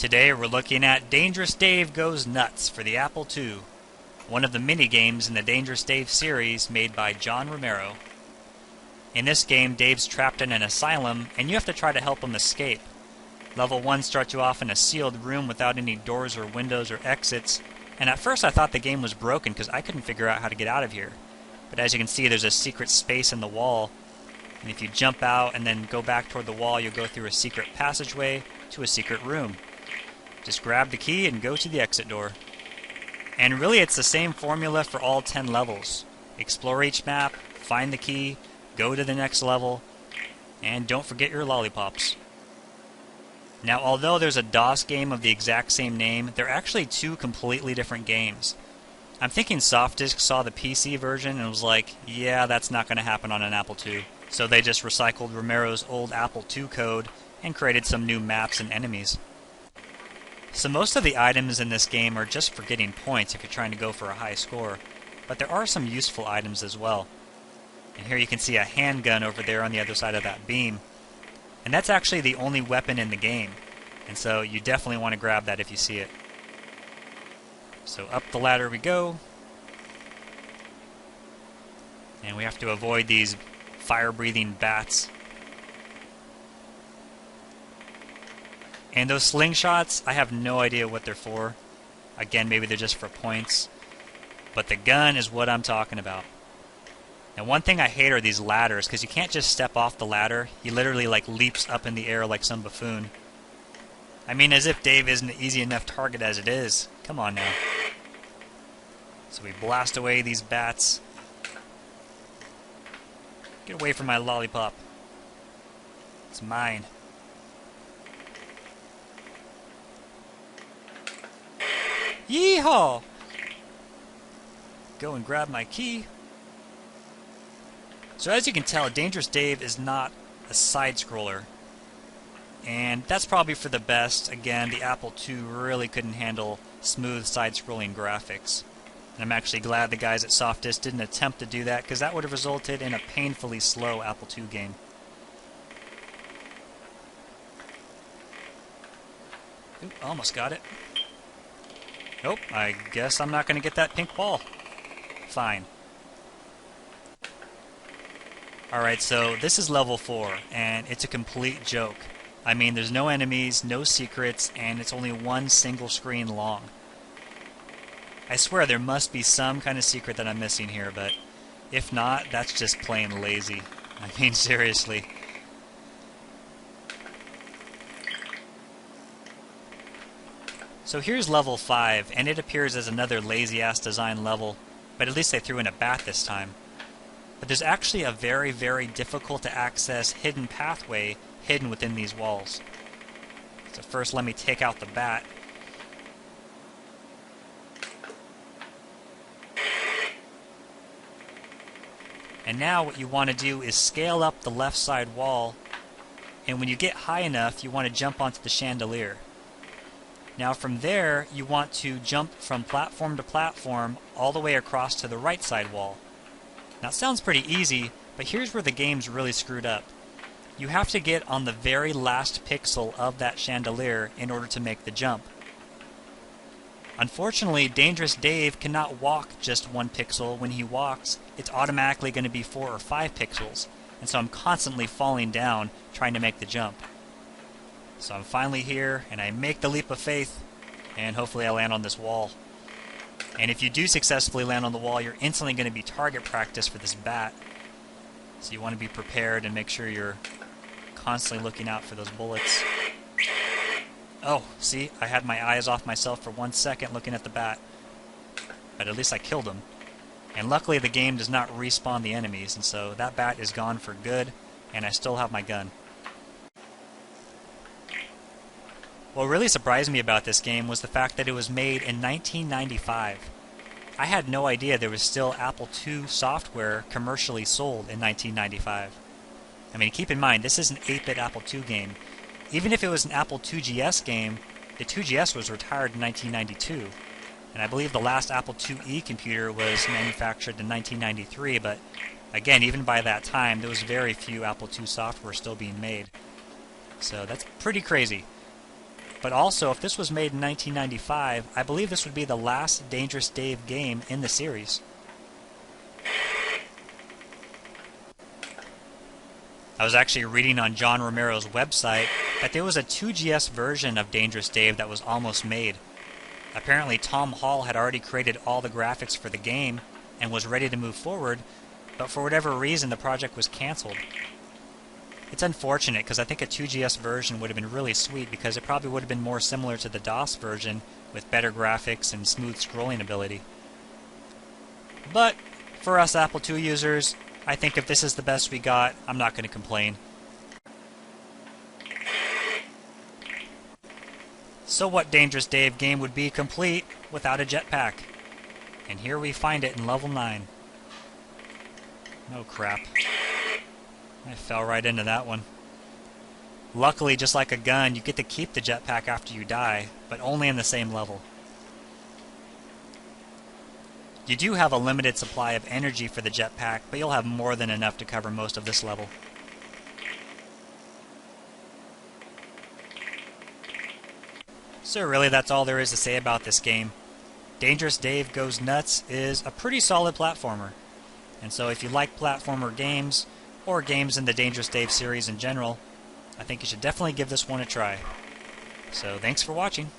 Today we're looking at Dangerous Dave Goes Nutz for the Apple II, one of the mini-games in the Dangerous Dave series made by John Romero. In this game, Dave's trapped in an asylum, and you have to try to help him escape. Level 1 starts you off in a sealed room without any doors or windows or exits, and at first I thought the game was broken because I couldn't figure out how to get out of here. But as you can see, there's a secret space in the wall, and if you jump out and then go back toward the wall, you'll go through a secret passageway to a secret room. Just grab the key and go to the exit door. And really it's the same formula for all 10 levels. Explore each map, find the key, go to the next level, and don't forget your lollipops. Now, although there's a DOS game of the exact same name, they're actually two completely different games. I'm thinking Softdisk saw the PC version and was like, yeah, that's not going to happen on an Apple II. So they just recycled Romero's old Apple II code and created some new maps and enemies. So most of the items in this game are just for getting points if you're trying to go for a high score, but there are some useful items as well. And here you can see a handgun over there on the other side of that beam. And that's actually the only weapon in the game, and so you definitely want to grab that if you see it. So up the ladder we go, and we have to avoid these fire-breathing bats. And those slingshots, I have no idea what they're for. Again, maybe they're just for points. But the gun is what I'm talking about. And one thing I hate are these ladders, because you can't just step off the ladder. He literally leaps up in the air like some buffoon. I mean, as if Dave isn't an easy enough target as it is. Come on now. So we blast away these bats. Get away from my lollipop. It's mine. Yeehaw! Go and grab my key. So as you can tell, Dangerous Dave is not a side-scroller. And that's probably for the best. Again, the Apple II really couldn't handle smooth side-scrolling graphics. And I'm actually glad the guys at Softdisk didn't attempt to do that, because that would have resulted in a painfully slow Apple II game. Ooh, almost got it. Nope, I guess I'm not going to get that pink ball. Fine. Alright, so this is level 4, and it's a complete joke. I mean, there's no enemies, no secrets, and it's only one single screen long. I swear there must be some kind of secret that I'm missing here, but if not, that's just plain lazy. I mean, seriously. So here's level 5, and it appears as another lazy-ass design level, but at least they threw in a bat this time. But there's actually a very, very difficult to access hidden pathway hidden within these walls. So first let me take out the bat. And now what you want to do is scale up the left side wall, and when you get high enough you want to jump onto the chandelier. Now from there, you want to jump from platform to platform all the way across to the right side wall. Now it sounds pretty easy, but here's where the game's really screwed up. You have to get on the very last pixel of that chandelier in order to make the jump. Unfortunately, Dangerous Dave cannot walk just 1 pixel. When he walks, it's automatically going to be 4 or 5 pixels, and so I'm constantly falling down trying to make the jump. So I'm finally here, and I make the leap of faith, and hopefully I land on this wall. And if you do successfully land on the wall, you're instantly going to be target practice for this bat. So you want to be prepared and make sure you're constantly looking out for those bullets. Oh, see, I had my eyes off myself for 1 second looking at the bat. But at least I killed him. And luckily the game does not respawn the enemies, and so that bat is gone for good, and I still have my gun. What really surprised me about this game was the fact that it was made in 1995. I had no idea there was still Apple II software commercially sold in 1995. I mean, keep in mind, this is an 8-bit Apple II game. Even if it was an Apple IIGS game, the IIGS was retired in 1992. And I believe the last Apple IIe computer was manufactured in 1993, but again, even by that time, there was very few Apple II software still being made. So that's pretty crazy. But also, if this was made in 1995, I believe this would be the last Dangerous Dave game in the series. I was actually reading on John Romero's website that there was a 2GS version of Dangerous Dave that was almost made. Apparently Tom Hall had already created all the graphics for the game and was ready to move forward, but for whatever reason the project was cancelled. It's unfortunate because I think a 2GS version would have been really sweet because it probably would have been more similar to the DOS version with better graphics and smooth scrolling ability. But for us Apple II users, I think if this is the best we got, I'm not going to complain. So what Dangerous Dave game would be complete without a jetpack? And here we find it in level 9. Oh crap. I fell right into that one. Luckily, just like a gun, you get to keep the jetpack after you die, but only in the same level. You do have a limited supply of energy for the jetpack, but you'll have more than enough to cover most of this level. So really, that's all there is to say about this game. Dangerous Dave Goes Nutz is a pretty solid platformer. And so if you like platformer games, or games in the Dangerous Dave series in general, I think you should definitely give this one a try. So thanks for watching.